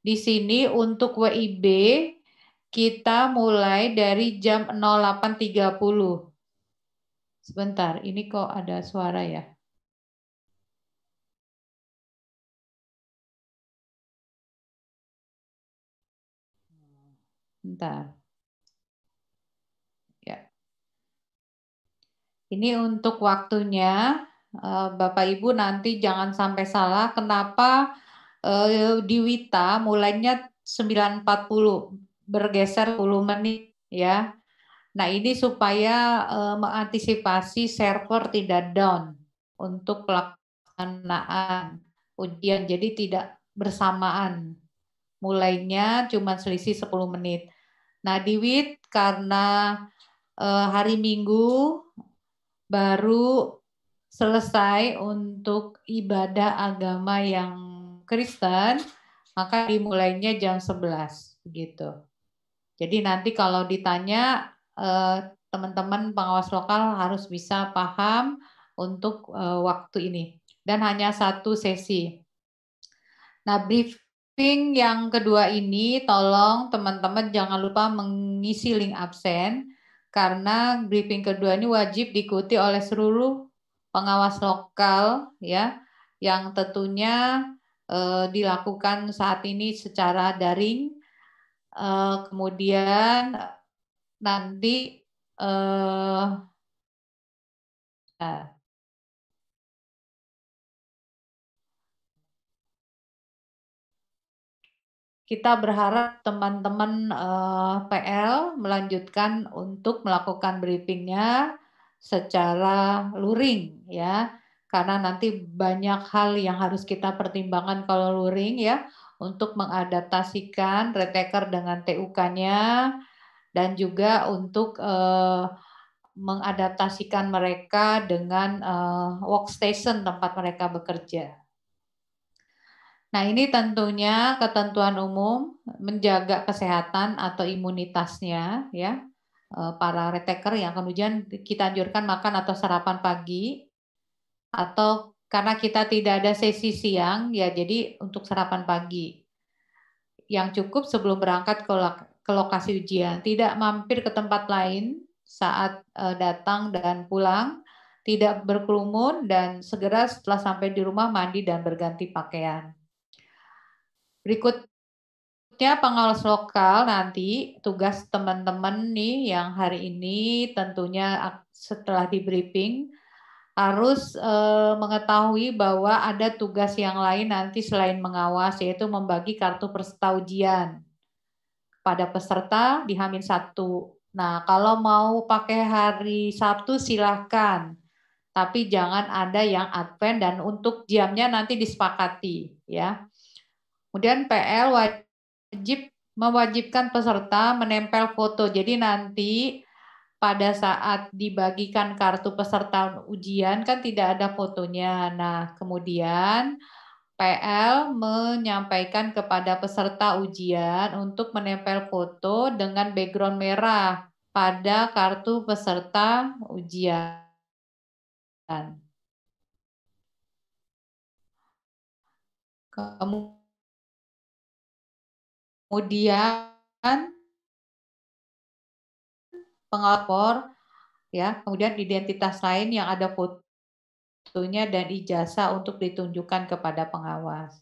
Di sini untuk WIB kita mulai dari jam 08.30. Sebentar, ini kok ada suara ya? Bentar. Ya. Ini untuk waktunya, Bapak Ibu nanti jangan sampai salah. Kenapa di Wita mulainya 9.40, bergeser 10 menit ya. Nah ini supaya mengantisipasi server tidak down untuk pelaksanaan ujian. Jadi tidak bersamaan. Mulainya cuma selisih 10 menit. Nah di WIT karena hari Minggu baru selesai untuk ibadah agama yang Kristen, maka dimulainya jam 11 gitu. Jadi nanti kalau ditanya teman-teman pengawas lokal harus bisa paham untuk waktu ini dan hanya satu sesi. Nah, briefing yang kedua ini tolong teman-teman jangan lupa mengisi link absen karena briefing kedua ini wajib diikuti oleh seluruh pengawas lokal ya yang tentunya dilakukan saat ini secara daring. Kemudian nanti kita berharap teman-teman PL melanjutkan untuk melakukan briefingnya secara luring ya, karena nanti banyak hal yang harus kita pertimbangkan kalau luring ya, untuk mengadaptasikan retaker dengan TUK-nya dan juga untuk mengadaptasikan mereka dengan workstation tempat mereka bekerja. Nah, ini tentunya ketentuan umum menjaga kesehatan atau imunitasnya ya. Para retaker yang kemudian kita anjurkan makan atau sarapan pagi atau karena kita tidak ada sesi siang ya jadi untuk sarapan pagi yang cukup sebelum berangkat ke lokasi ujian, tidak mampir ke tempat lain saat datang dan pulang, tidak berkerumun dan segera setelah sampai di rumah mandi dan berganti pakaian. Berikutnya pengawas lokal nanti tugas teman-teman nih yang hari ini tentunya setelah di briefing harus mengetahui bahwa ada tugas yang lain nanti selain mengawas yaitu membagi kartu peserta ujian pada peserta di H-1. Nah, kalau mau pakai hari Sabtu silahkan. Tapi jangan ada yang advent dan untuk jamnya nanti disepakati ya. Kemudian PL wajib mewajibkan peserta menempel foto. Jadi nanti pada saat dibagikan kartu peserta ujian kan tidak ada fotonya. Nah, kemudian PL menyampaikan kepada peserta ujian untuk menempel foto dengan background merah pada kartu peserta ujian. Kemudian pengelapor ya, kemudian identitas lain yang ada fotonya dan ijazah untuk ditunjukkan kepada pengawas.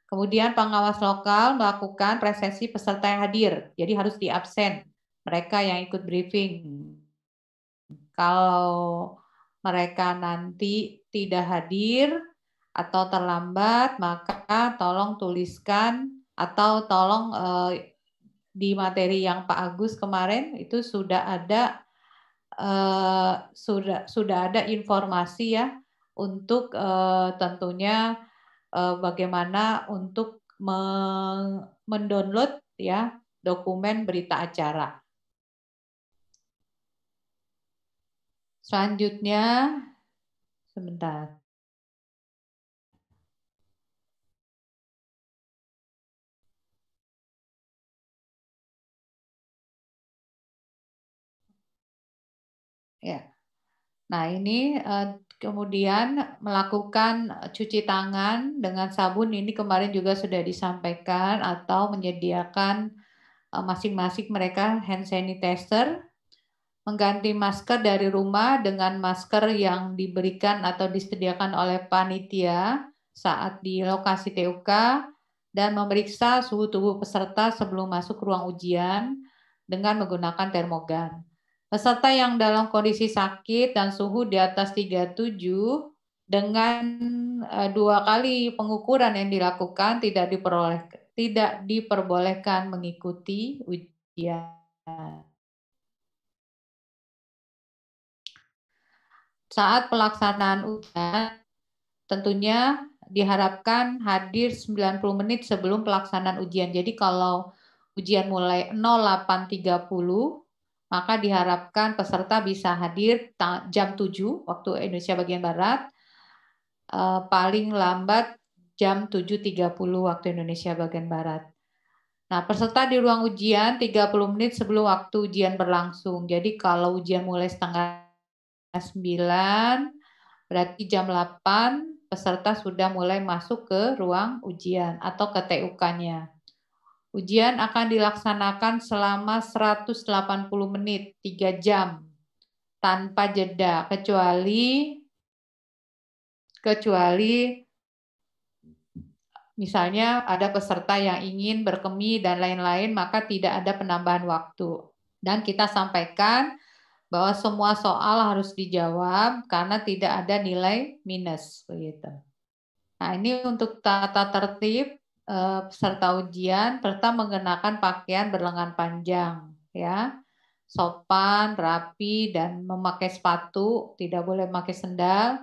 Kemudian pengawas lokal melakukan presensi peserta yang hadir, jadi harus diabsen mereka yang ikut briefing. Kalau mereka nanti tidak hadir atau terlambat, maka tolong tuliskan atau tolong di materi yang Pak Agus kemarin itu sudah ada sudah ada informasi ya untuk tentunya bagaimana untuk mendownload ya dokumen berita acara. Selanjutnya, sebentar. Ya. Nah, ini Kemudian melakukan cuci tangan dengan sabun, ini kemarin juga sudah disampaikan, atau menyediakan masing-masing mereka hand sanitizer, mengganti masker dari rumah dengan masker yang diberikan atau disediakan oleh panitia saat di lokasi TUK, dan memeriksa suhu tubuh peserta sebelum masuk ruang ujian dengan menggunakan termogan. Peserta yang dalam kondisi sakit dan suhu di atas 37 dengan 2 kali pengukuran yang dilakukan tidak diperbolehkan mengikuti ujian. Saat pelaksanaan ujian, tentunya diharapkan hadir 90 menit sebelum pelaksanaan ujian. Jadi kalau ujian mulai 08.30, maka diharapkan peserta bisa hadir jam 7 waktu Indonesia bagian Barat, paling lambat jam 7.30 waktu Indonesia bagian Barat. Nah, peserta di ruang ujian 30 menit sebelum waktu ujian berlangsung. Jadi kalau ujian mulai setengah 9, berarti jam 8 peserta sudah mulai masuk ke ruang ujian atau ke TUK-nya. Ujian akan dilaksanakan selama 180 menit, 3 jam, tanpa jeda, kecuali misalnya ada peserta yang ingin berkemi dan lain-lain, maka tidak ada penambahan waktu. Dan kita sampaikan bahwa semua soal harus dijawab karena tidak ada nilai minus, begitu. Nah, ini untuk tata tertib peserta ujian. Peserta mengenakan pakaian berlengan panjang, ya, sopan, rapi, dan memakai sepatu, tidak boleh memakai sendal.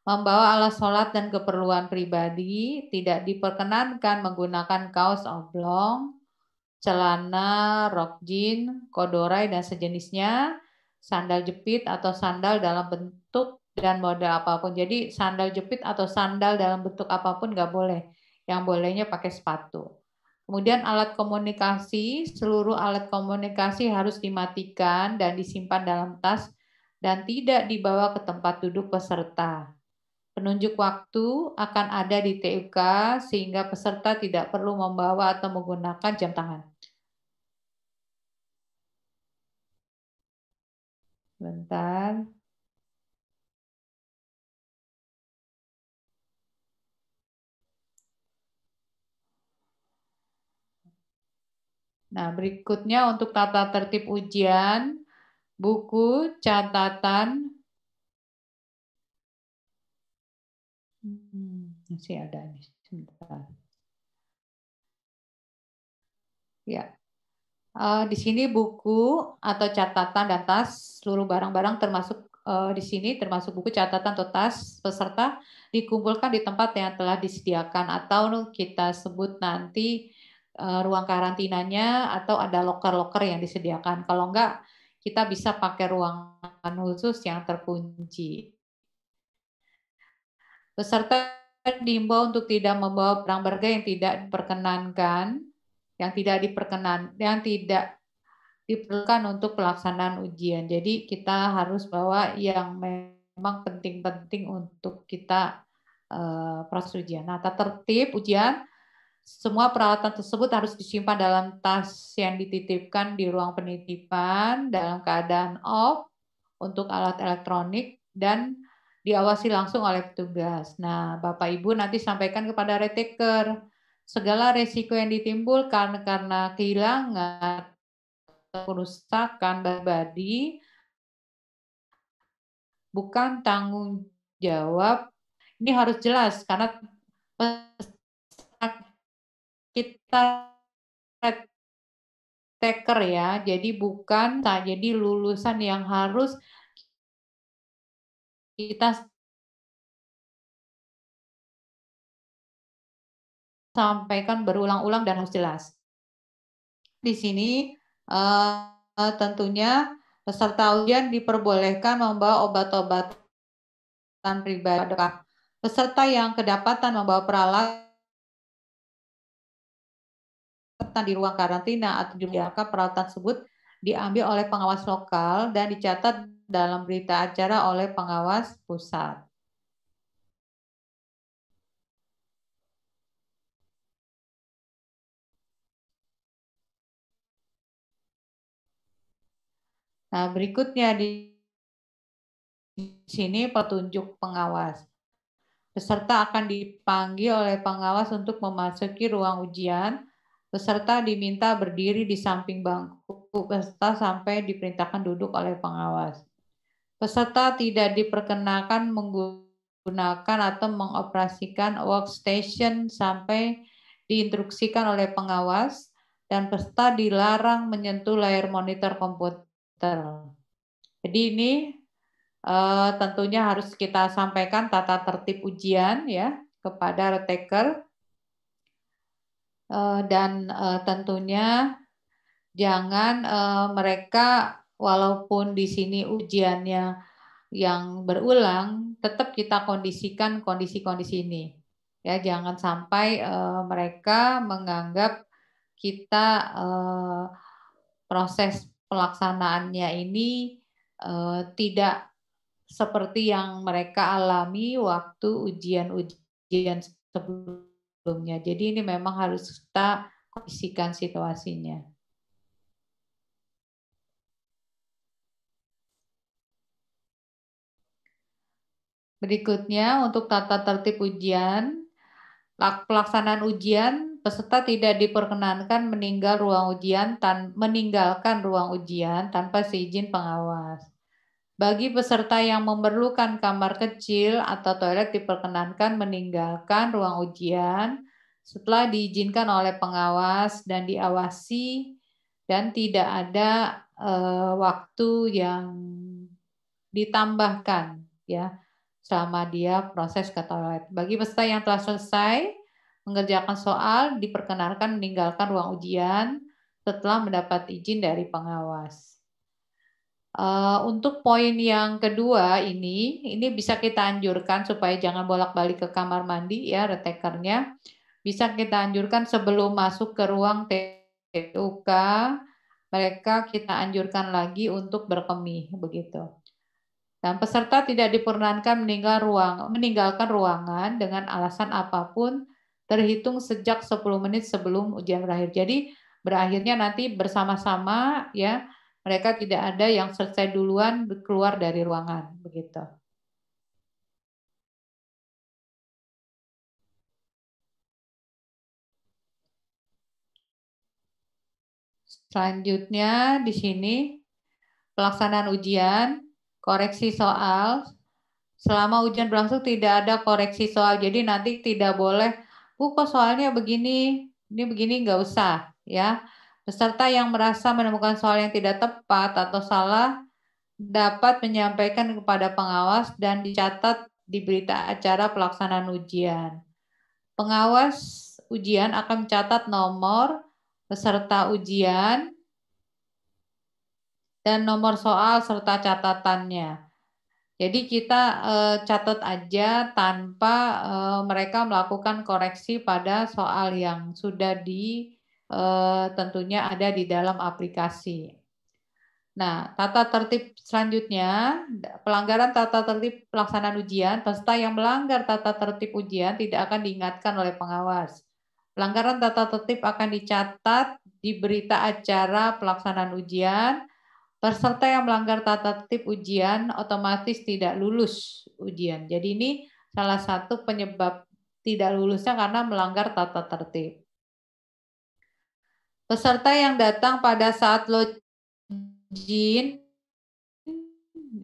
Membawa alat sholat dan keperluan pribadi, tidak diperkenankan menggunakan kaos oblong, celana, rok jean, kodorai dan sejenisnya, sandal jepit atau sandal dalam bentuk dan model apapun. Jadi sandal jepit atau sandal dalam bentuk apapun nggak boleh. Yang bolehnya pakai sepatu. Kemudian alat komunikasi, seluruh alat komunikasi harus dimatikan dan disimpan dalam tas dan tidak dibawa ke tempat duduk peserta. Penunjuk waktu akan ada di TUK sehingga peserta tidak perlu membawa atau menggunakan jam tangan. Bentar. Nah, berikutnya untuk tata tertib ujian, buku, catatan. Masih ada nih, sebentar. Ya. Di sini buku atau catatan dan tas, seluruh barang-barang termasuk di sini termasuk buku, catatan atau tas peserta dikumpulkan di tempat yang telah disediakan atau kita sebut nanti ruang karantinanya atau ada loker-loker yang disediakan. Kalau enggak, kita bisa pakai ruangan khusus yang terkunci. Peserta diimbau untuk tidak membawa barang berharga yang tidak diperkenankan, yang tidak diperlukan untuk pelaksanaan ujian. Jadi kita harus bawa yang memang penting-penting untuk kita proses ujian. Nah, tata tertib ujian, semua peralatan tersebut harus disimpan dalam tas yang dititipkan di ruang penitipan dalam keadaan off untuk alat elektronik dan diawasi langsung oleh petugas. Nah, Bapak Ibu nanti sampaikan kepada retaker segala resiko yang ditimbulkan karena kehilangan kerusakan pribadi bukan tanggung jawab. Ini harus jelas karena kita taker ya, jadi bukan jadi lulusan yang harus kita sampaikan berulang-ulang dan harus jelas. Di sini tentunya peserta ujian diperbolehkan membawa obat-obatan pribadi. Peserta yang kedapatan membawa peralatan di ruang karantina atau di peralatan tersebut diambil oleh pengawas lokal dan dicatat dalam berita acara oleh pengawas pusat. Nah, berikutnya di sini petunjuk pengawas. Peserta akan dipanggil oleh pengawas untuk memasuki ruang ujian. Peserta diminta berdiri di samping bangku peserta sampai diperintahkan duduk oleh pengawas. Peserta tidak diperkenakan menggunakan atau mengoperasikan workstation sampai diinstruksikan oleh pengawas, dan peserta dilarang menyentuh layar monitor komputer. Jadi ini tentunya harus kita sampaikan tata tertib ujian ya kepada retaker, dan tentunya jangan mereka walaupun di sini ujiannya yang berulang, tetap kita kondisikan kondisi-kondisi ini. Ya, jangan sampai mereka menganggap kita proses pelaksanaannya ini tidak seperti yang mereka alami waktu ujian-ujian sebelumnya. Jadi ini memang harus kita kondisikan situasinya. Berikutnya untuk tata tertib ujian, pelaksanaan ujian, peserta tidak diperkenankan meninggalkan ruang ujian tanpa seizin pengawas. Bagi peserta yang memerlukan kamar kecil atau toilet diperkenankan meninggalkan ruang ujian setelah diizinkan oleh pengawas dan diawasi, dan tidak ada waktu yang ditambahkan ya selama dia proses ke toilet. Bagi peserta yang telah selesai mengerjakan soal diperkenankan meninggalkan ruang ujian setelah mendapat izin dari pengawas. Untuk poin yang kedua ini bisa kita anjurkan supaya jangan bolak-balik ke kamar mandi ya retakernya. Bisa kita anjurkan sebelum masuk ke ruang TUK, mereka kita anjurkan lagi untuk berkemih begitu. Dan peserta tidak diperkenankan meninggalkan ruangan dengan alasan apapun terhitung sejak 10 menit sebelum ujian berakhir. Jadi berakhirnya nanti bersama-sama ya, mereka tidak ada yang selesai duluan keluar dari ruangan begitu. Selanjutnya di sini pelaksanaan ujian, koreksi soal. Selama ujian berlangsung tidak ada koreksi soal, jadi nanti tidak boleh, kok soalnya begini, ini begini, nggak usah ya. Peserta yang merasa menemukan soal yang tidak tepat atau salah dapat menyampaikan kepada pengawas dan dicatat di berita acara pelaksanaan ujian. Pengawas ujian akan mencatat nomor peserta ujian dan nomor soal serta catatannya. Jadi kita catat aja tanpa mereka melakukan koreksi pada soal yang sudah tentunya ada di dalam aplikasi. Nah, tata tertib selanjutnya, pelanggaran tata tertib pelaksanaan ujian, peserta yang melanggar tata tertib ujian tidak akan diingatkan oleh pengawas. Pelanggaran tata tertib akan dicatat di berita acara pelaksanaan ujian. Peserta yang melanggar tata tertib ujian otomatis tidak lulus ujian. Jadi ini salah satu penyebab tidak lulusnya karena melanggar tata tertib. Peserta yang datang pada saat login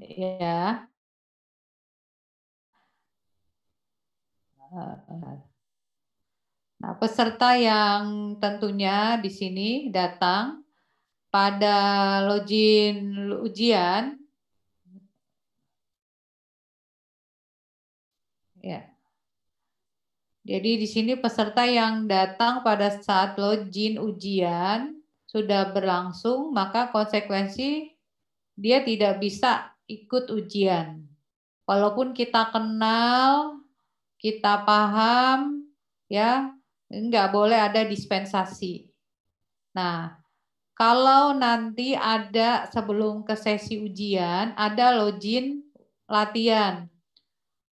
ya. Nah, peserta yang tentunya di sini datang pada login ujian ya. Jadi di sini peserta yang datang pada saat login ujian sudah berlangsung, maka konsekuensi dia tidak bisa ikut ujian. Walaupun kita kenal, kita paham, ya nggak boleh ada dispensasi. Nah, kalau nanti ada sebelum ke sesi ujian, ada login latihan.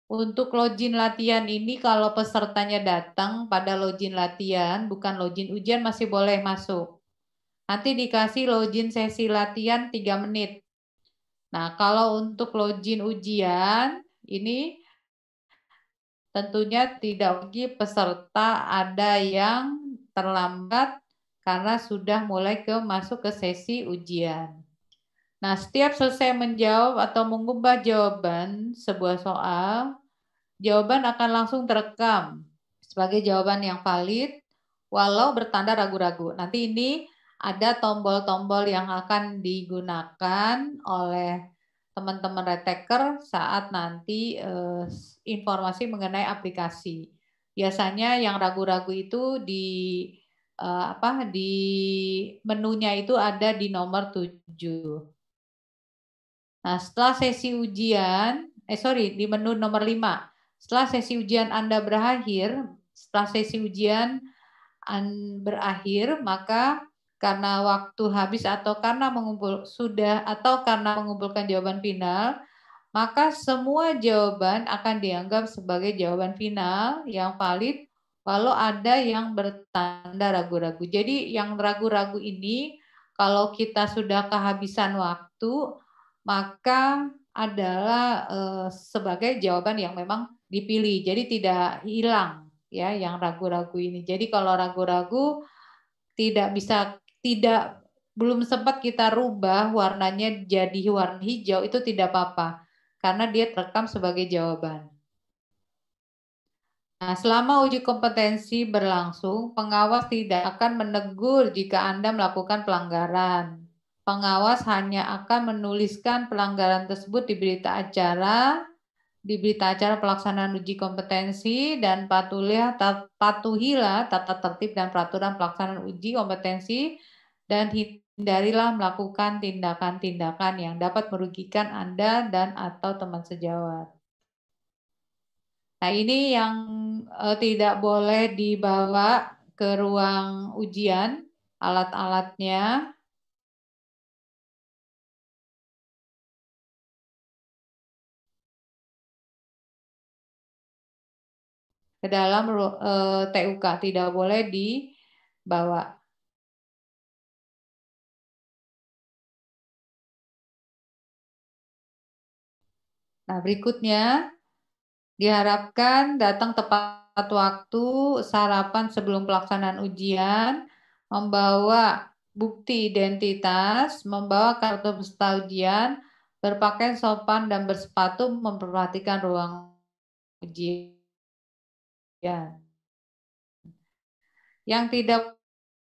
Untuk login latihan ini kalau pesertanya datang pada login latihan, bukan login ujian masih boleh masuk. Nanti dikasih login sesi latihan 3 menit. Nah, kalau untuk login ujian, ini tentunya tidak bagi peserta ada yang terlambat karena sudah mulai masuk ke sesi ujian. Nah, setiap selesai menjawab atau mengubah jawaban sebuah soal, jawaban akan langsung terekam sebagai jawaban yang valid walau bertanda ragu-ragu. Nanti ini ada tombol-tombol yang akan digunakan oleh teman-teman retaker saat nanti informasi mengenai aplikasi. Biasanya yang ragu-ragu itu di di menunya itu ada di nomor 7. Nah, setelah sesi ujian, di menu nomor 5. Setelah sesi ujian Anda berakhir, maka karena waktu habis atau karena mengumpulkan jawaban final, maka semua jawaban akan dianggap sebagai jawaban final yang valid walau ada yang bertanda ragu-ragu. Jadi yang ragu-ragu ini kalau kita sudah kehabisan waktu, maka adalah sebagai jawaban yang memang dipilih. Jadi tidak hilang ya yang ragu-ragu ini. Jadi kalau ragu-ragu belum sempat kita rubah warnanya jadi warna hijau, itu tidak apa-apa karena dia terekam sebagai jawaban. Nah, selama uji kompetensi berlangsung, pengawas tidak akan menegur jika Anda melakukan pelanggaran. Pengawas hanya akan menuliskan pelanggaran tersebut di berita acara pelaksanaan uji kompetensi, dan patuhilah tata tertib dan peraturan pelaksanaan uji kompetensi dan hindarilah melakukan tindakan-tindakan yang dapat merugikan Anda dan atau teman sejawat. Nah, ini yang tidak boleh dibawa ke ruang ujian, alat-alatnya. Ke dalam TUK, tidak boleh dibawa. Nah, berikutnya diharapkan datang tepat waktu, sarapan sebelum pelaksanaan ujian, membawa bukti identitas, membawa kartu peserta ujian, berpakaian sopan dan bersepatu, memperhatikan ruang ujian. Yang tidak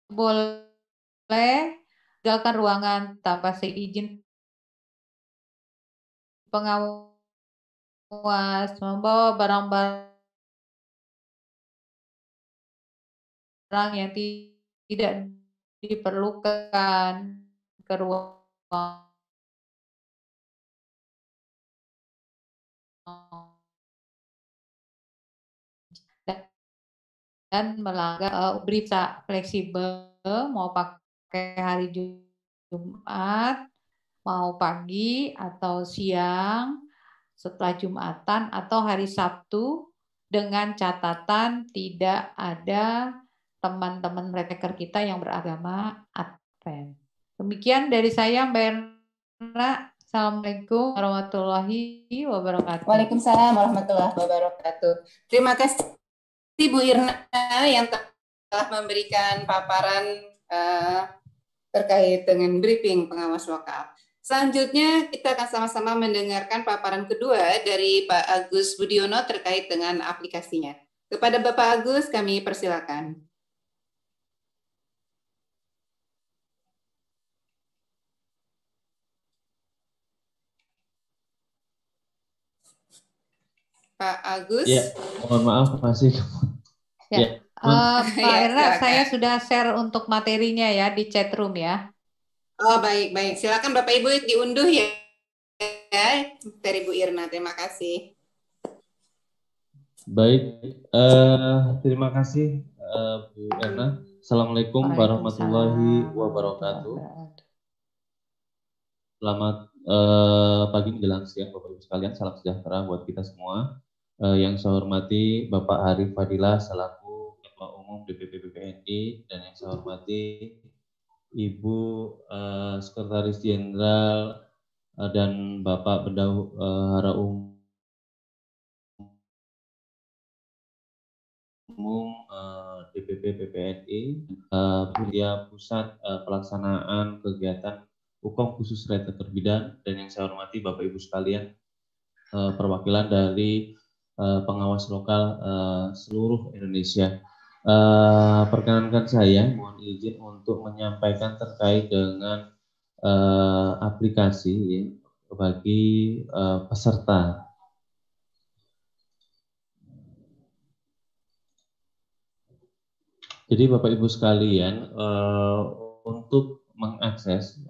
boleh tinggalkan ruangan tanpa seizin pengawas, membawa barang-barang yang tidak diperlukan ke ruang dan melanggar berita fleksibel, mau pakai hari Jumat, mau pagi atau siang, setelah Jumatan atau hari Sabtu, dengan catatan tidak ada teman-teman reteker kita yang beragama Advent. Demikian dari saya, Mbak Erna. Assalamualaikum warahmatullahi wabarakatuh. Waalaikumsalam warahmatullahi wabarakatuh. Terima kasih Bu Irna yang telah memberikan paparan terkait dengan briefing pengawas lokal. Selanjutnya kita akan sama-sama mendengarkan paparan kedua dari Pak Agus Budiono terkait dengan aplikasinya. Kepada Bapak Agus kami persilakan. Pak Agus. Ya, mohon maaf masih. Ya. Pak Erna, saya sudah share untuk materinya ya di chat room ya. Oh, baik. Silakan Bapak Ibu diunduh ya dari Bu Irna. Terima kasih. Baik, terima kasih Bu Erna. Assalamualaikum warahmatullahi wabarakatuh. Selamat pagi menjelang siang Bapak Ibu sekalian. Salam sejahtera buat kita semua. Yang saya hormati Bapak Arif Fadilah selaku Ketua Umum DPP BPNI, dan yang saya hormati Ibu Sekretaris Jenderal dan Bapak Bendahara Umum DPP PPNI, Panitia Pusat Pelaksanaan Kegiatan Hukum Khusus Rete Terbidan, dan yang saya hormati Bapak Ibu sekalian, perwakilan dari pengawas lokal seluruh Indonesia. Perkenankan saya mohon izin untuk menyampaikan terkait dengan aplikasi ya, bagi peserta. Jadi Bapak Ibu sekalian, untuk mengakses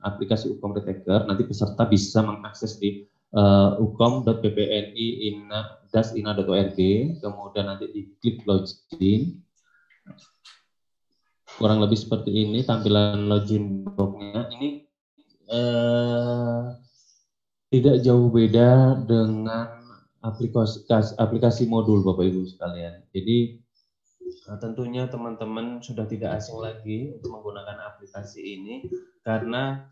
aplikasi Ukom Retaker, nanti peserta bisa mengakses di ukom.ppni.ina.org, kemudian nanti diklik login. Kurang lebih seperti ini tampilan login box-nya. Ini tidak jauh beda dengan aplikasi modul Bapak Ibu sekalian. Jadi tentunya teman-teman sudah tidak asing lagi untuk menggunakan aplikasi ini, karena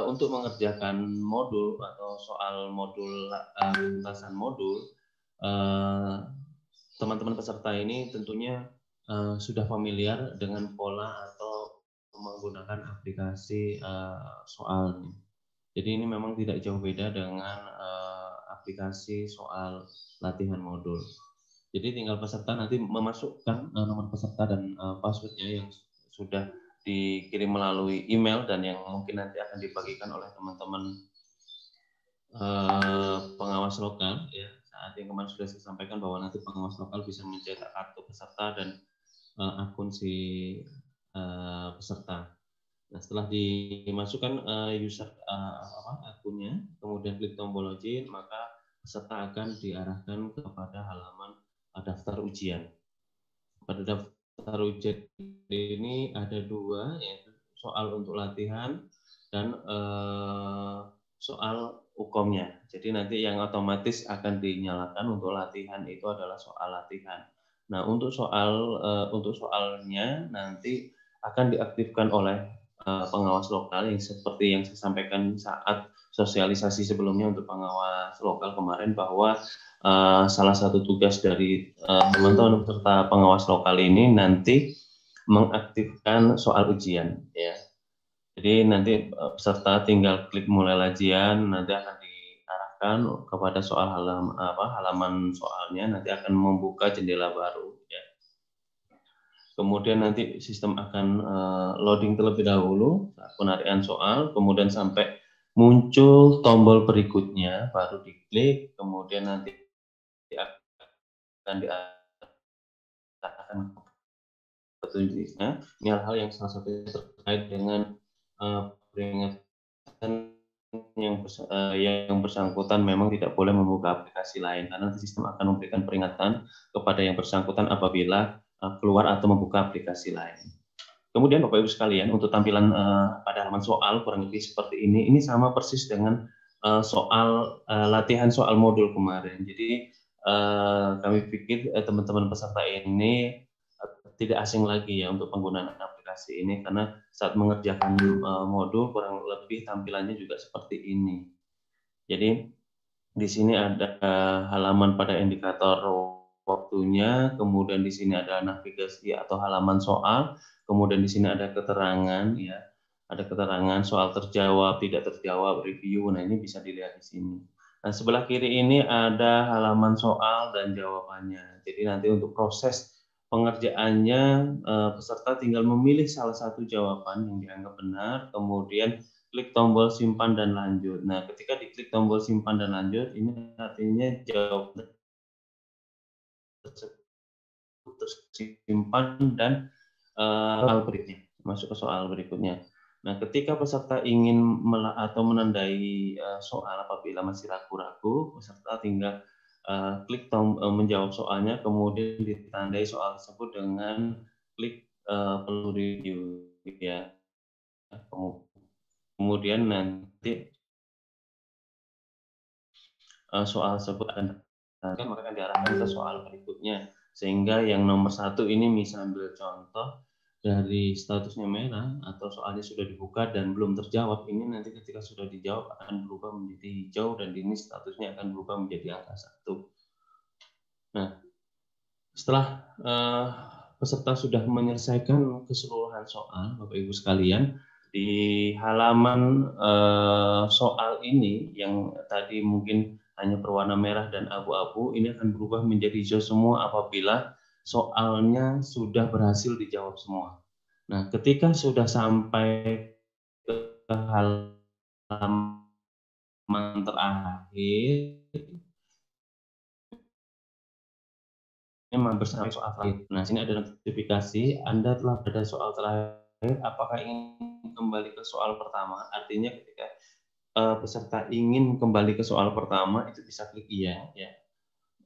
untuk mengerjakan modul atau soal modul tuntasan modul, teman-teman peserta ini tentunya sudah familiar dengan pola atau menggunakan aplikasi soalnya. Jadi ini memang tidak jauh beda dengan aplikasi soal latihan modul. Jadi tinggal peserta nanti memasukkan nomor peserta dan passwordnya yang sudah dikirim melalui email dan yang mungkin nanti akan dibagikan oleh teman-teman pengawas lokal ya. Saat yang kemarin sudah saya sampaikan bahwa nanti pengawas lokal bisa mencetak kartu peserta dan akun si peserta. Nah, setelah dimasukkan user akunnya, kemudian klik tombol login, maka peserta akan diarahkan kepada halaman daftar ujian. Pada daftar ujian ini ada dua, yaitu soal untuk latihan dan soal ukomnya. Jadi nanti yang otomatis akan dinyalakan untuk latihan itu adalah soal latihan. Nah, untuk soalnya nanti akan diaktifkan oleh pengawas lokal yang seperti yang saya sampaikan saat sosialisasi sebelumnya untuk pengawas lokal kemarin, bahwa salah satu tugas dari teman-teman peserta pengawas lokal ini nanti mengaktifkan soal ujian ya. Jadi nanti peserta tinggal klik mulai lajian, nanti akan diarahkan kepada soal halaman soalnya, nanti akan membuka jendela baru ya. Kemudian nanti sistem akan loading terlebih dahulu saat penarikan soal, kemudian sampai muncul tombol berikutnya, baru diklik, kemudian nanti akan diarahkan petunjuknya. Ini hal-hal yang salah satunya terkait dengan peringatan yang bersangkutan memang tidak boleh membuka aplikasi lain, karena sistem akan memberikan peringatan kepada yang bersangkutan apabila keluar atau membuka aplikasi lain. Kemudian Bapak Ibu sekalian, untuk tampilan pada halaman soal kurang lebih seperti ini sama persis dengan soal latihan soal modul kemarin. Jadi kami pikir teman-teman peserta ini tidak asing lagi ya untuk penggunaan aplikasi ini, karena saat mengerjakan modul kurang lebih tampilannya juga seperti ini. Jadi di sini ada halaman pada indikator waktunya, kemudian di sini ada navigasi atau halaman soal, kemudian di sini ada keterangan ya, ada keterangan soal terjawab, tidak terjawab, review. Nah, ini bisa dilihat di sini. Nah, sebelah kiri ini ada halaman soal dan jawabannya. Jadi nanti untuk proses pengerjaannya peserta tinggal memilih salah satu jawaban yang dianggap benar, kemudian klik tombol simpan dan lanjut. Nah, ketika diklik tombol simpan dan lanjut, ini artinya jawaban tersebut tersimpan dan soal berikutnya, masuk ke soal berikutnya. Nah, ketika peserta ingin menandai soal apabila masih ragu-ragu, peserta tinggal klik menjawab soalnya, kemudian ditandai soal tersebut dengan klik peluru review ya. Kemudian nanti soal tersebut akan diarahkan ke soal berikutnya, sehingga yang nomor 1 ini bisa ambil contoh dari statusnya merah atau soalnya sudah dibuka dan belum terjawab, ini nanti ketika sudah dijawab akan berubah menjadi hijau dan ini statusnya akan berubah menjadi angka 1. Nah, setelah peserta sudah menyelesaikan keseluruhan soal, Bapak Ibu sekalian, di halaman soal ini yang tadi mungkin hanya berwarna merah dan abu-abu, ini akan berubah menjadi hijau semua apabila soalnya sudah berhasil dijawab semua. Nah, ketika sudah sampai ke halaman terakhir, memang bersama soal terakhir. Nah, sini ada notifikasi, Anda telah berada soal terakhir, apakah ingin kembali ke soal pertama? Artinya ketika peserta ingin kembali ke soal pertama, itu bisa klik iya. Ya.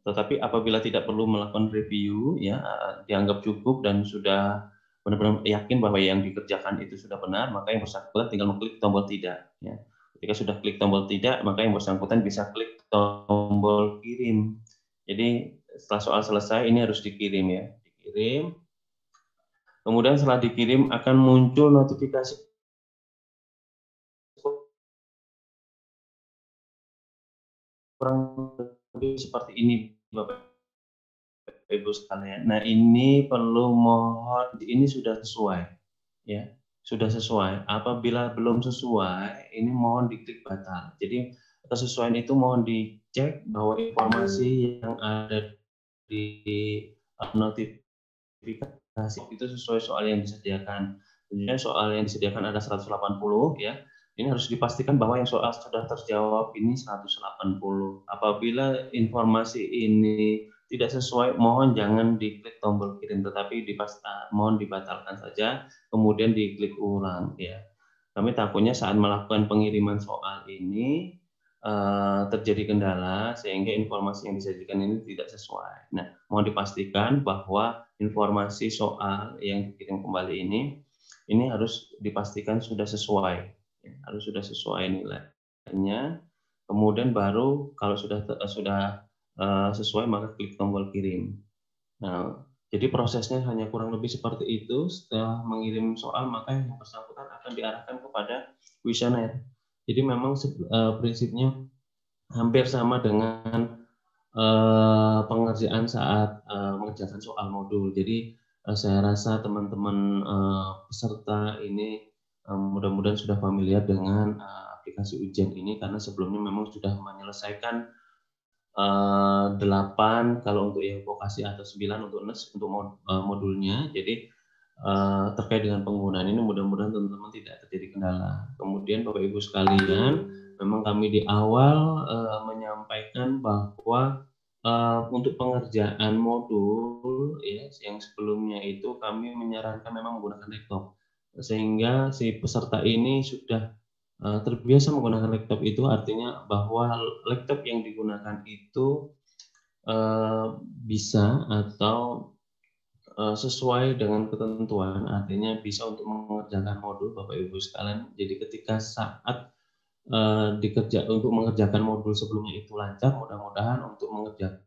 Tetapi apabila tidak perlu melakukan review, ya dianggap cukup dan sudah benar-benar yakin bahwa yang dikerjakan itu sudah benar, maka yang bersangkutan tinggal mengklik tombol tidak. Ya. Ketika sudah klik tombol tidak, maka yang bersangkutan bisa klik tombol kirim. Jadi setelah soal selesai ini harus dikirim ya, dikirim. Kemudian setelah dikirim akan muncul notifikasi kurang lebih seperti ini, Bapak Ibu sekalian. Nah ini perlu mohon, ini sudah sesuai, ya sudah sesuai. Apabila belum sesuai, ini mohon diklik batal. Jadi kesesuaian itu mohon dicek bahwa informasi yang ada di notifikasi itu sesuai soal yang disediakan. Tentunya soal yang disediakan ada 180 ya. Ini harus dipastikan bahwa yang soal sudah terjawab ini 180. Apabila informasi ini tidak sesuai, mohon jangan diklik tombol kirim, tetapi mohon dibatalkan saja, kemudian diklik ulang ya. Kami takutnya saat melakukan pengiriman soal ini terjadi kendala sehingga informasi yang disajikan ini tidak sesuai. Nah, mohon dipastikan bahwa informasi soal yang dikirim kembali ini harus dipastikan sudah sesuai, ya, harus sudah sesuai nilainya. Kemudian baru kalau sudah sesuai maka klik tombol kirim. Nah, jadi prosesnya hanya kurang lebih seperti itu. Setelah mengirim soal maka yang bersangkutan akan diarahkan kepada kuesioner. Jadi memang prinsipnya hampir sama dengan pengerjaan saat mengerjakan soal modul. Jadi saya rasa teman-teman peserta ini mudah-mudahan sudah familiar dengan aplikasi ujian ini karena sebelumnya memang sudah menyelesaikan 8 kalau untuk yang vokasi atau 9 untuk NES untuk modulnya. Jadi terkait dengan penggunaan ini mudah-mudahan teman-teman tidak terjadi kendala. Kemudian Bapak Ibu sekalian, memang kami di awal menyampaikan bahwa untuk pengerjaan modul ya yang sebelumnya itu kami menyarankan memang menggunakan laptop sehingga si peserta ini sudah terbiasa menggunakan laptop. Itu artinya bahwa laptop yang digunakan itu bisa atau sesuai dengan ketentuan, artinya bisa untuk mengerjakan modul Bapak Ibu sekalian. Jadi ketika saat untuk mengerjakan modul sebelumnya itu lancar, mudah-mudahan untuk mengerjakan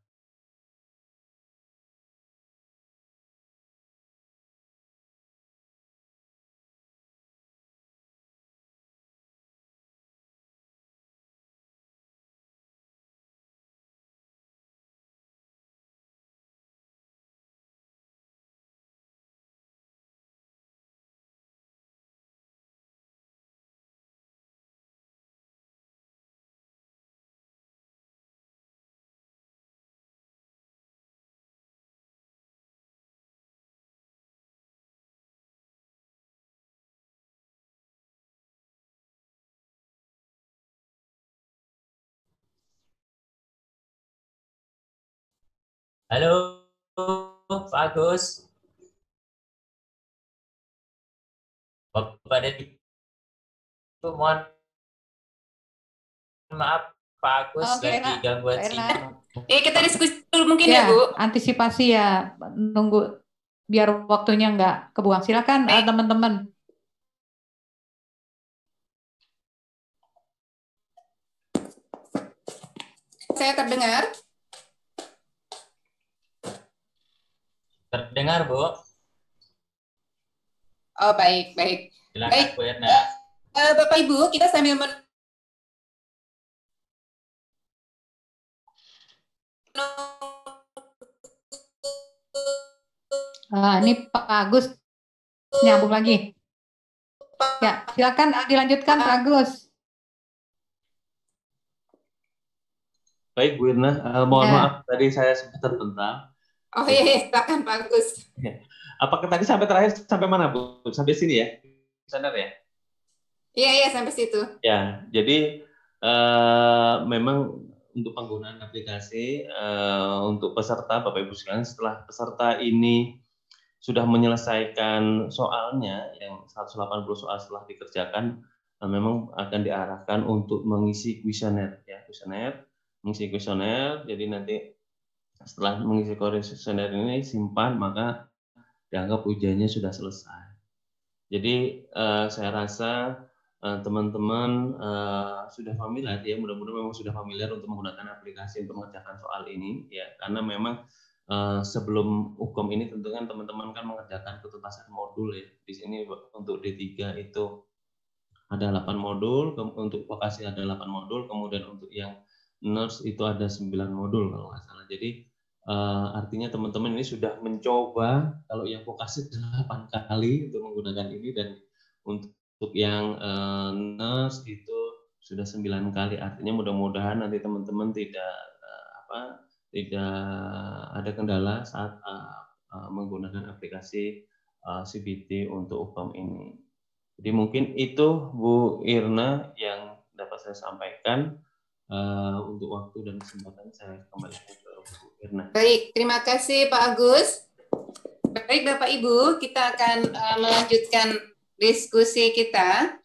Halo, Pak Agus. Bapak dan Ibu, mohon maaf, Pak Agus lagi gangguan sinyal. Kita diskusi dulu mungkin ya, Bu. Antisipasi ya, nunggu biar waktunya nggak kebuang. Silakan teman-teman. Saya terdengar? Terdengar, Bu? Oh, baik, baik. Silakan Baik, Bu Irna. Bapak Ibu, kita sambil Ini Pak Agus nyambung lagi. Ya, silakan dilanjutkan Pak Agus. Baik Bu Irna, mohon maaf tadi saya sempat terbentak. Oh iya, silakan Pak Agus. Apakah tadi sampai terakhir sampai mana Bu? Sampai sini ya? Benar ya? Iya, sampai situ. Ya, jadi memang untuk penggunaan aplikasi untuk peserta Bapak Ibu sekalian, setelah peserta ini sudah menyelesaikan soalnya yang 180 soal setelah dikerjakan, memang akan diarahkan untuk mengisi kuesioner ya, mengisi kuesioner. Jadi nanti setelah mengisi kuesioner ini simpan, maka dianggap ujiannya sudah selesai. Jadi saya rasa teman-teman sudah familiar ya, mudah-mudahan memang sudah familiar untuk menggunakan aplikasi untuk mengerjakan soal ini ya, karena memang sebelum UKOM ini tentu kan teman-teman kan mengerjakan ketuntasan modul ya. Di sini untuk D3 itu ada 8 modul, untuk vokasi ada 8 modul, kemudian untuk yang nurse itu ada 9 modul kalau nggak salah. Jadi artinya teman-teman ini sudah mencoba, kalau yang vokasi 8 kali untuk menggunakan ini, dan untuk yang nurse itu sudah 9 kali. Artinya mudah-mudahan nanti teman-teman tidak ada kendala saat menggunakan aplikasi CBT untuk UKOM ini. Jadi mungkin itu Bu Irna yang dapat saya sampaikan. Untuk waktu dan kesempatan saya kembali ke Bu Irna. Baik, terima kasih Pak Agus. Baik Bapak Ibu, kita akan melanjutkan diskusi kita.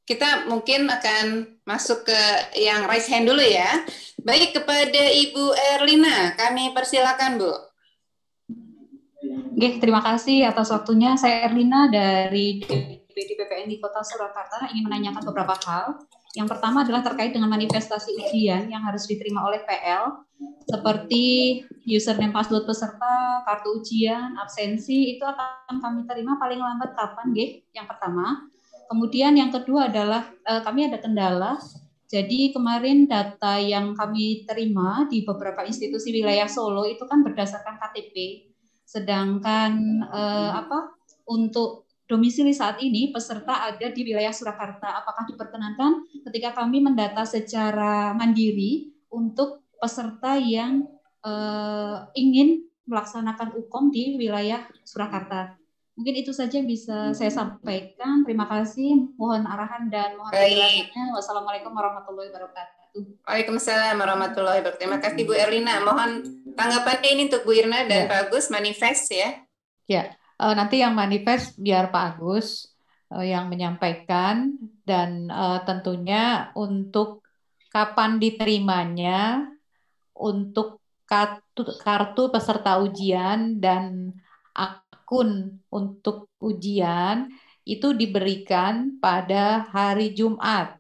Kita mungkin akan masuk ke yang raise hand dulu ya. Baik, kepada Ibu Erlina, kami persilakan Bu. Oke, terima kasih atas waktunya. Saya Erlina dari DPD PPN di Kota Surakarta ingin menanyakan beberapa hal. Yang pertama adalah terkait dengan manifestasi ujian yang harus diterima oleh PL, seperti username password peserta, kartu ujian, absensi, itu akan kami terima paling lambat kapan, G? Yang pertama. Kemudian yang kedua adalah kami ada kendala. Jadi kemarin data yang kami terima di beberapa institusi wilayah Solo itu kan berdasarkan KTP. Sedangkan untuk domisili saat ini peserta ada di wilayah Surakarta. Apakah diperkenankan ketika kami mendata secara mandiri untuk peserta yang ingin melaksanakan UKOM di wilayah Surakarta? Mungkin itu saja yang bisa saya sampaikan. Terima kasih. Mohon arahan dan mohon penjelasannya. Wassalamualaikum warahmatullahi wabarakatuh. Waalaikumsalam warahmatullahi wabarakatuh. Terima kasih Bu Erlina. Mohon tanggapannya ini untuk Bu Irna dan Pak Agus, manifest ya. Ya, nanti yang manifest biar Pak Agus yang menyampaikan, dan tentunya untuk kapan diterimanya, untuk kartu peserta ujian dan akun untuk ujian itu diberikan pada hari Jumat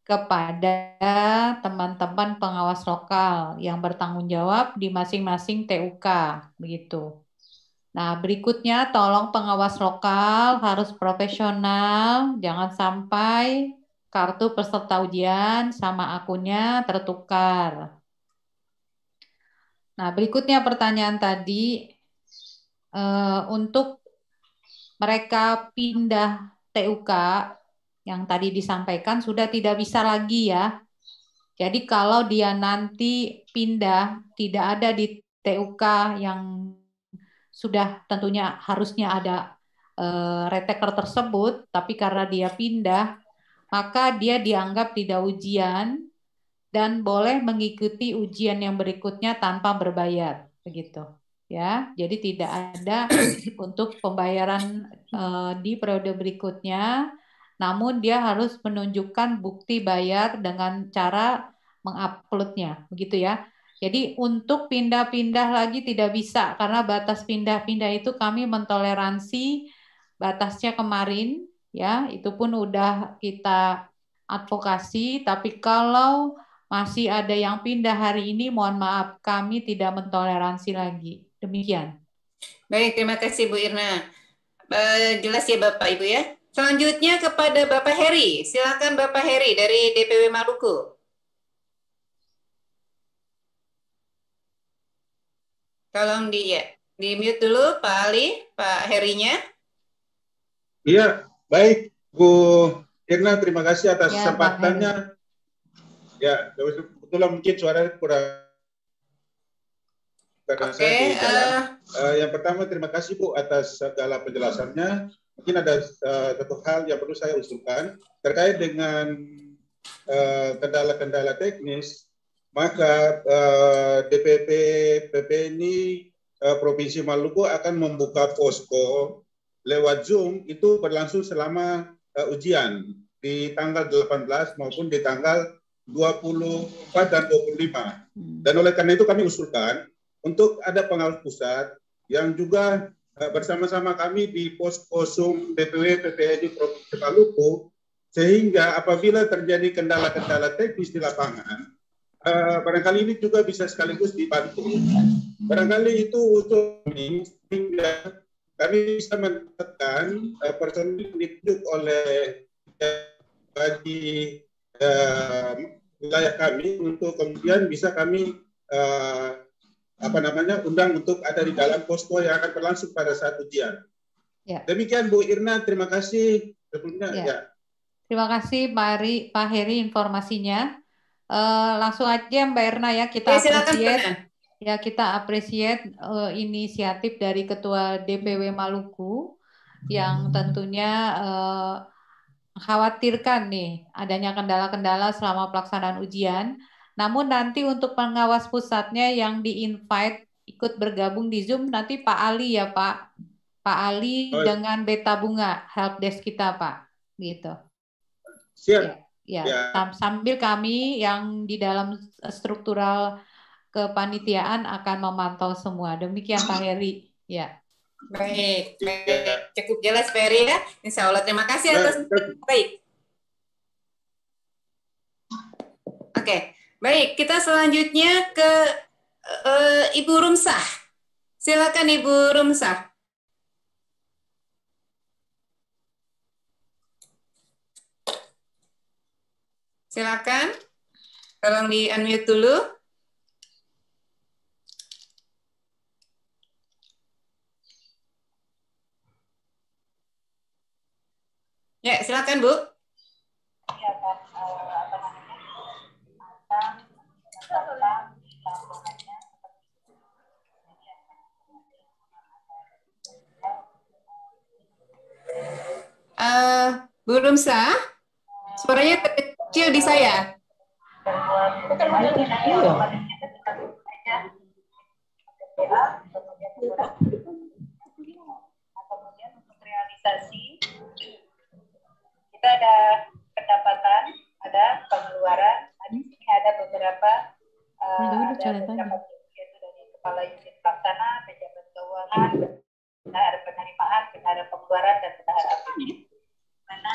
kepada teman-teman pengawas lokal yang bertanggung jawab di masing-masing TUK, begitu. Nah, berikutnya tolong pengawas lokal harus profesional, jangan sampai kartu peserta ujian sama akunnya tertukar. Nah, berikutnya pertanyaan tadi, untuk mereka pindah TUK yang tadi disampaikan sudah tidak bisa lagi ya. Jadi kalau dia nanti pindah, tidak ada di TUK yang sudah tentunya harusnya ada retaker tersebut, tapi karena dia pindah, maka dia dianggap tidak ujian dan boleh mengikuti ujian yang berikutnya tanpa berbayar, begitu. Ya, jadi tidak ada untuk pembayaran di periode berikutnya, namun dia harus menunjukkan bukti bayar dengan cara menguploadnya, begitu ya. Jadi untuk pindah-pindah lagi tidak bisa, karena batas pindah-pindah itu kami mentoleransi batasnya kemarin, ya, itu pun udah kita advokasi, tapi kalau masih ada yang pindah hari ini, mohon maaf, kami tidak mentoleransi lagi. Demikian. Baik, terima kasih Bu Irna. Jelas ya Bapak Ibu ya. Selanjutnya kepada Bapak Heri. Silakan Bapak Heri dari DPW Maluku. Tolong di mute dulu Pak Ali, Pak Herinya. Iya, baik Bu Irna, terima kasih atas kesempatannya. Ya, kebetulan mungkin suara kurang. Oke. Yang pertama terima kasih Bu atas segala penjelasannya. Mungkin ada satu hal yang perlu saya usulkan terkait dengan kendala-kendala teknis. Maka DPP PPNI Provinsi Maluku akan membuka posko lewat Zoom itu berlangsung selama ujian di tanggal 18 maupun di tanggal 24 dan 25. Dan oleh karena itu kami usulkan untuk ada pengawas pusat yang juga bersama-sama kami di posko Zoom DPW PPNI Provinsi Maluku, sehingga apabila terjadi kendala-kendala teknis di lapangan, barangkali ini juga bisa sekaligus dibantu. Barangkali itu untuk kami, sehingga kami bisa menetapkan personil yang ditunjuk oleh bagi wilayah kami untuk kemudian bisa kami undang untuk ada di dalam posko yang akan berlangsung pada saat ujian. Ya. Demikian Bu Irna, terima kasih sebelumnya. Ya. Terima kasih Pak Heri informasinya. Langsung aja Mbak Irna ya, kita apresiasi inisiatif dari Ketua DPW Maluku yang tentunya khawatirkan nih adanya kendala-kendala selama pelaksanaan ujian. Namun nanti untuk pengawas pusatnya yang di-invite ikut bergabung di Zoom nanti Pak Ali ya Pak. Pak Ali dengan Beta Bunga helpdesk kita Pak. Gitu. Siap. Ya. Sambil kami yang di dalam struktural kepanitiaan akan memantau semua. Demikian Pak Heri. Ya. Baik. Cukup jelas Pak Heri ya. Insya Allah terima kasih atas baik. Oke. Baik, kita selanjutnya ke Ibu Rumsah. Silakan Ibu Rumsah. Silakan. Tolong di-unmute dulu. Ya, silakan Bu. Ya, Pak. Bu Rumsah, suaranya kecil di saya. Kemudian untuk realisasi, kita ada pendapatan, ada pengeluaran, di sini ada beberapa yaitu dari kepala unit pelaksana, pejabat keuangan, bendahara penerimaan, bendahara pengeluaran, dan bendahara APBN. Mana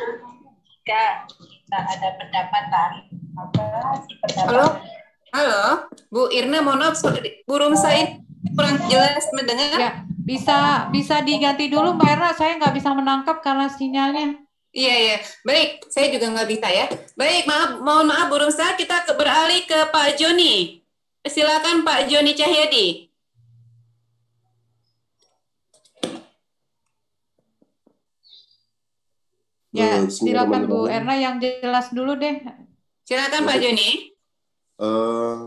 jika kita ada pendapatan, maka si pendapatan. Halo, Bu Irna, mohon maaf, Bu Rumsah ini kurang jelas mendengar. Ya, bisa diganti dulu Mbak Irna, saya nggak bisa menangkap karena sinyalnya. Iya. Baik, saya juga nggak bisa ya. Baik, mohon maaf Bu Rumsah, kita beralih ke Pak Joni. Silakan Pak Joni Cahyadi. Ya, silakan Bu Erna yang jelas dulu deh. Silakan Pak Joni.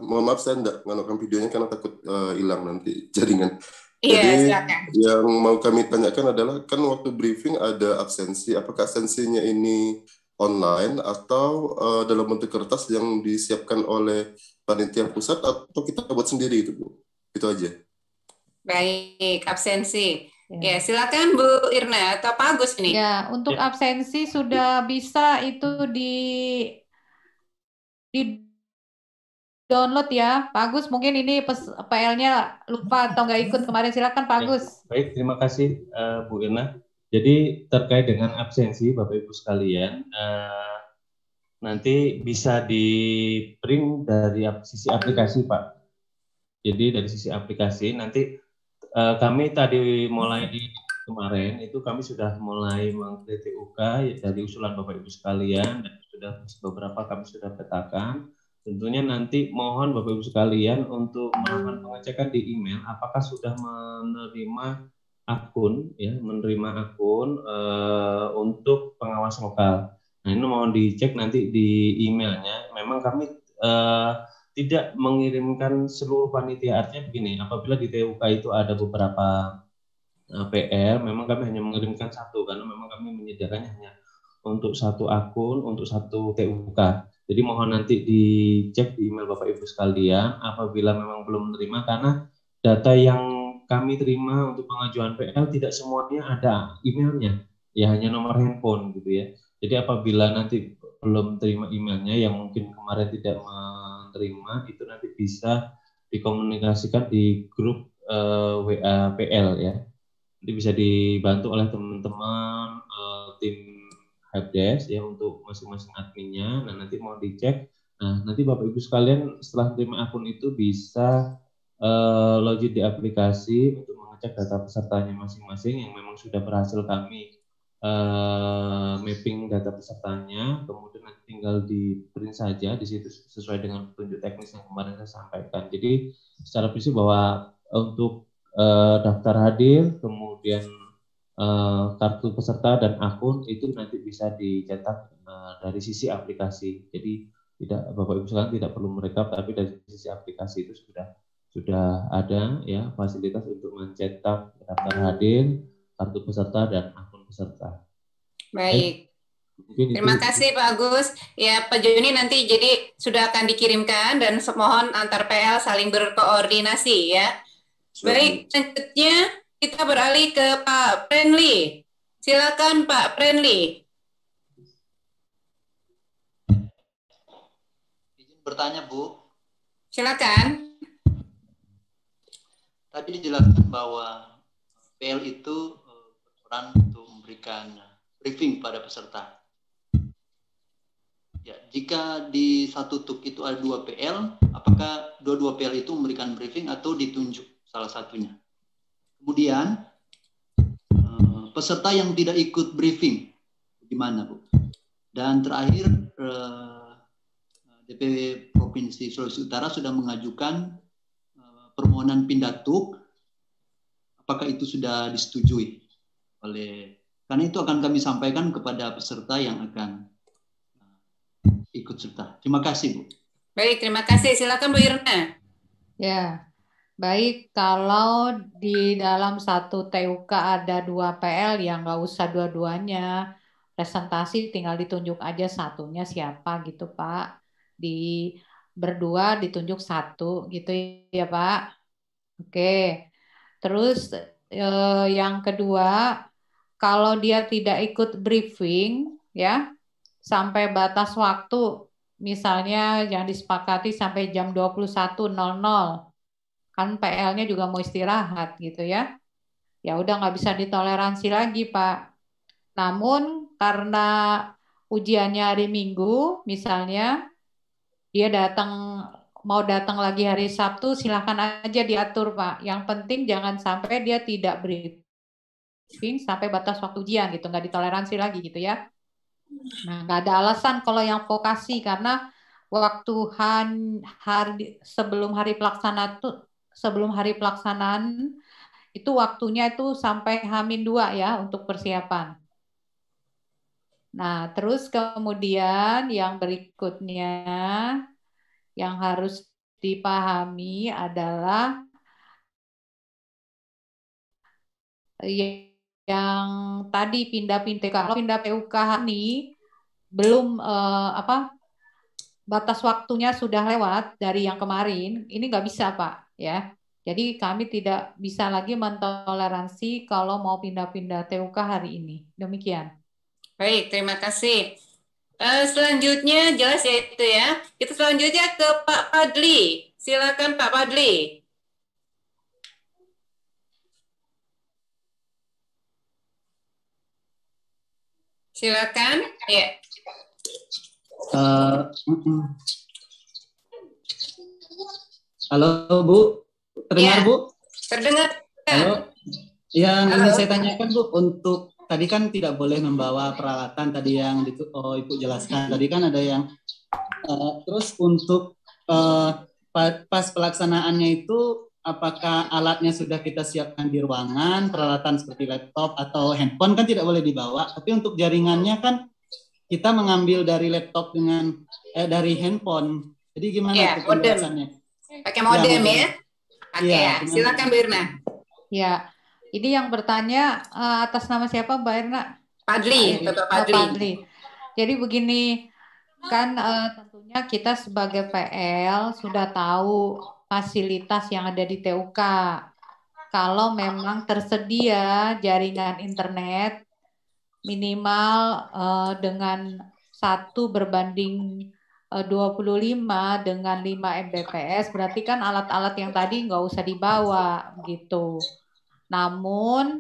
Mohon maaf saya enggak nganokan videonya karena takut hilang nanti jaringan. Iya, jadi silakan. Yang mau kami tanyakan adalah kan waktu briefing ada absensi. Apakah absensinya ini online atau dalam bentuk kertas yang disiapkan oleh panitia pusat atau kita buat sendiri itu Bu? Itu aja. Baik, absensi. Ya, silakan Bu Irna atau Pak Agus ini. Ya, untuk absensi sudah bisa itu di download ya, Pak Agus. Mungkin ini PL-nya lupa atau nggak ikut kemarin. Silakan Pak Agus. Baik, terima kasih Bu Irna. Jadi terkait dengan absensi Bapak Ibu sekalian, nanti bisa di print dari sisi aplikasi Pak. Jadi dari sisi aplikasi nanti kami tadi mulai kemarin itu kami sudah mulai mengkritik UK ya, dari usulan Bapak Ibu sekalian, dan sudah beberapa kami sudah petakan. Tentunya nanti mohon Bapak Ibu sekalian untuk melakukan pengecekan di email apakah sudah menerima akun untuk pengawas lokal. Nah, ini mohon dicek nanti di emailnya. Memang kami tidak mengirimkan seluruh panitia. Artinya begini, apabila di TUK itu ada beberapa PL, memang kami hanya mengirimkan satu karena memang kami menyediakannya hanya untuk satu akun, untuk satu TUK. Jadi mohon nanti dicek di email Bapak Ibu sekalian apabila memang belum menerima, karena data yang kami terima untuk pengajuan PL tidak semuanya ada emailnya, ya hanya nomor handphone gitu ya. Jadi apabila nanti belum terima emailnya yang mungkin kemarin tidak menerima, itu nanti bisa dikomunikasikan di grup WA PL ya. Jadi bisa dibantu oleh teman-teman tim helpdesk ya untuk masing-masing adminnya. Nah, nanti mau dicek. Nah, nanti Bapak Ibu sekalian setelah terima akun itu bisa login di aplikasi untuk mengecek data pesertanya masing-masing yang memang sudah berhasil kami mapping data pesertanya. Kemudian nanti tinggal di print saja di situ sesuai dengan petunjuk teknis yang kemarin saya sampaikan. Jadi secara prinsip bahwa untuk daftar hadir, kemudian kartu peserta dan akun itu nanti bisa dicetak dari sisi aplikasi. Jadi tidak Bapak Ibu sekalian tidak perlu merekap, tapi dari sisi aplikasi itu sudah ada ya fasilitas untuk mencetak daftar hadir, kartu peserta dan akun peserta. Baik. Terima kasih Pak Agus. Ya Pak Joni, nanti jadi sudah akan dikirimkan dan mohon antar PL saling berkoordinasi ya. Baik, selanjutnya kita beralih ke Pak Prenly. Silakan Pak Prenly. Izin bertanya Bu. Silakan. Tadi dijelaskan bahwa PL itu berperan untuk memberikan briefing pada peserta. Ya, jika di satu TUK itu ada 2 PL, apakah dua-dua PL itu memberikan briefing atau ditunjuk salah satunya? Kemudian peserta yang tidak ikut briefing gimana Bu? Dan terakhir DPW Provinsi Sulawesi Utara sudah mengajukan permohonan pindah TUK. Apakah itu sudah disetujui oleh, karena itu akan kami sampaikan kepada peserta yang akan ikut serta. Terima kasih Bu. Baik, terima kasih. Silakan Bu Irna. Ya. Baik, kalau di dalam satu TUK ada 2 PL, ya nggak usah dua-duanya. Presentasi tinggal ditunjuk aja satunya siapa gitu Pak. Di berdua ditunjuk satu gitu ya Pak. Oke. Terus yang kedua, kalau dia tidak ikut briefing ya, sampai batas waktu, misalnya yang disepakati sampai jam 21.00. Kan PL-nya juga mau istirahat gitu ya. Ya udah nggak bisa ditoleransi lagi Pak. Namun karena ujiannya hari Minggu misalnya, dia mau datang lagi hari Sabtu, silahkan aja diatur Pak. Yang penting jangan sampai dia tidak briefing sampai batas waktu ujian gitu, nggak ditoleransi lagi gitu ya. Nah, nggak ada alasan kalau yang vokasi, karena waktu sebelum hari pelaksanaan itu waktunya itu sampai H-2 ya untuk persiapan. Nah, terus kemudian yang berikutnya yang harus dipahami adalah yang tadi pindah-pindah. Kalau pindah PUK ini belum batas waktunya sudah lewat dari yang kemarin, ini nggak bisa Pak ya. Jadi kami tidak bisa lagi mentoleransi kalau mau pindah-pindah TUK hari ini. Demikian. Baik, terima kasih. Selanjutnya jelas ya itu ya. Kita selanjutnya ke Pak Padli. Silakan Pak Padli. Silakan. Ya. Halo Bu, terdengar ya, Bu? Terdengar Halo. Yang ingin saya tanyakan Bu, untuk tadi kan tidak boleh membawa peralatan tadi yang Ibu jelaskan. Tadi kan ada yang terus untuk pas pelaksanaannya itu apakah alatnya sudah kita siapkan di ruangan, peralatan seperti laptop atau handphone kan tidak boleh dibawa, tapi untuk jaringannya kan kita mengambil dari laptop dengan dari handphone. Jadi gimana Ya, penjelasannya? Pakai modem ya? Oke Ya, ya, silakan Bu Irna. Ya, ini yang bertanya atas nama siapa Mbak Irna? Padli, Bapak Padli. Padli. Jadi begini, kan tentunya kita sebagai PL sudah tahu fasilitas yang ada di TUK. Kalau memang tersedia jaringan internet minimal dengan 1 berbanding 25 dengan 5 Mbps, berarti kan alat-alat yang tadi nggak usah dibawa gitu. Namun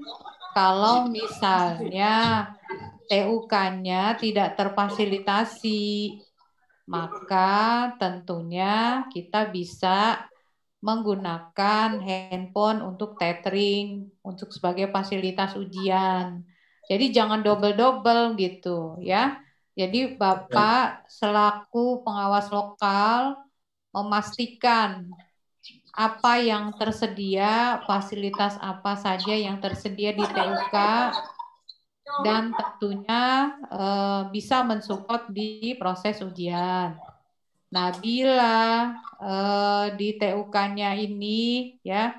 kalau misalnya TUK-nya tidak terfasilitasi, maka tentunya kita bisa menggunakan handphone untuk tethering, untuk sebagai fasilitas ujian. Jadi jangan double-double gitu ya. Jadi Bapak selaku pengawas lokal memastikan apa yang tersedia, fasilitas apa saja yang tersedia di TUK, dan tentunya bisa mensupport di proses ujian. Nah, bila di TUK-nya ini ya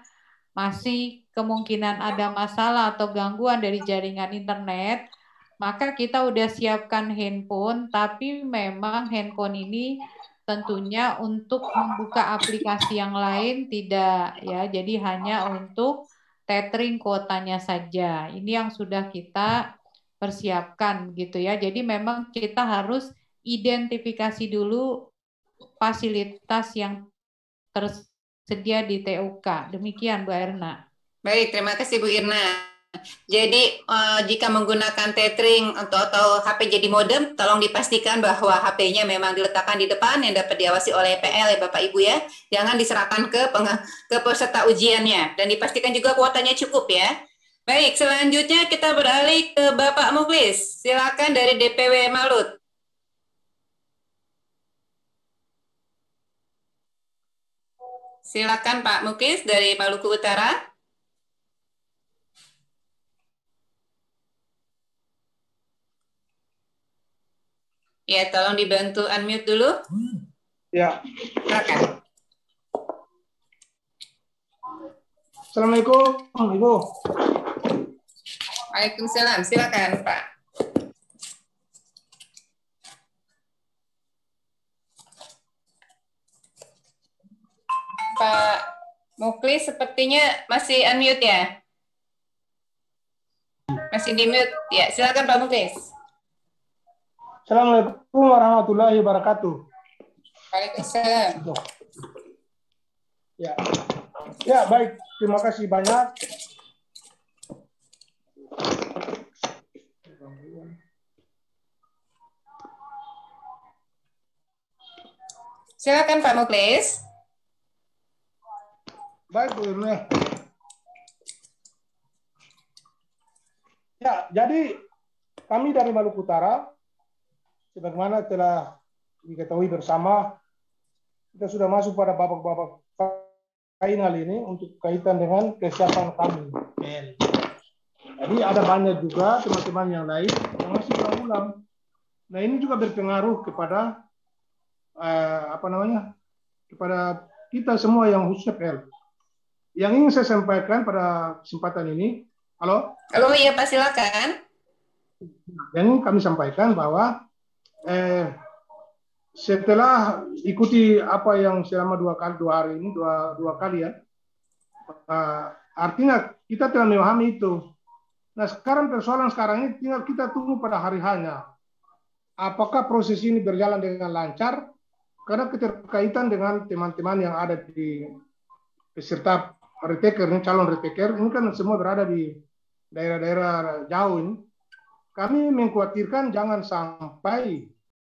masih kemungkinan ada masalah atau gangguan dari jaringan internet, maka kita udah siapkan handphone, tapi memang handphone ini tentunya untuk membuka aplikasi yang lain tidak ya, jadi hanya untuk tethering kuotanya saja. Ini yang sudah kita persiapkan gitu ya. Jadi memang kita harus identifikasi dulu fasilitas yang tersedia di TUK. Demikian Bu Erna. Baik, terima kasih Bu Irna. Jadi jika menggunakan tethering atau HP jadi modem, tolong dipastikan bahwa HP-nya memang diletakkan di depan yang dapat diawasi oleh PL ya Bapak Ibu ya. Jangan diserahkan ke peserta ujiannya dan dipastikan juga kuotanya cukup ya. Baik, selanjutnya kita beralih ke Bapak Muklis. Silakan dari DPW Malut. Silakan Pak Muklis dari Maluku Utara. Ya, tolong dibantu unmute dulu. Ya. Silakan. Assalamualaikum, Ibu. Waalaikumsalam. Silakan, Pak. Pak Muklis sepertinya masih unmute ya? Masih di mute. Ya, silakan Pak Muklis. Assalamualaikum warahmatullahi wabarakatuh. Waalaikumsalam. Ya. Ya, baik. Terima kasih banyak. Silakan Pak Muklis. Baik, Bu Irna. Ya, jadi kami dari Maluku Utara, sebagaimana telah diketahui bersama, kita sudah masuk pada babak-babak final ini untuk kaitan dengan kesiapan kami. Jadi ada banyak juga teman-teman yang lain yang masih ulang-ulang. Nah ini juga berpengaruh kepada kepada kita semua yang khususnya PL. Yang ingin saya sampaikan pada kesempatan ini, halo? Halo, iya Pak, silakan. Yang ingin kami sampaikan bahwa setelah ikuti apa yang selama dua kali ya, artinya kita telah memahami itu. Nah sekarang persoalan sekarang ini tinggal kita tunggu pada hari hanya. Apakah proses ini berjalan dengan lancar? Karena keterkaitan dengan teman-teman yang ada di peserta retaker, calon retaker, ini kan semua berada di daerah-daerah jauh ini. Kami mengkhawatirkan jangan sampai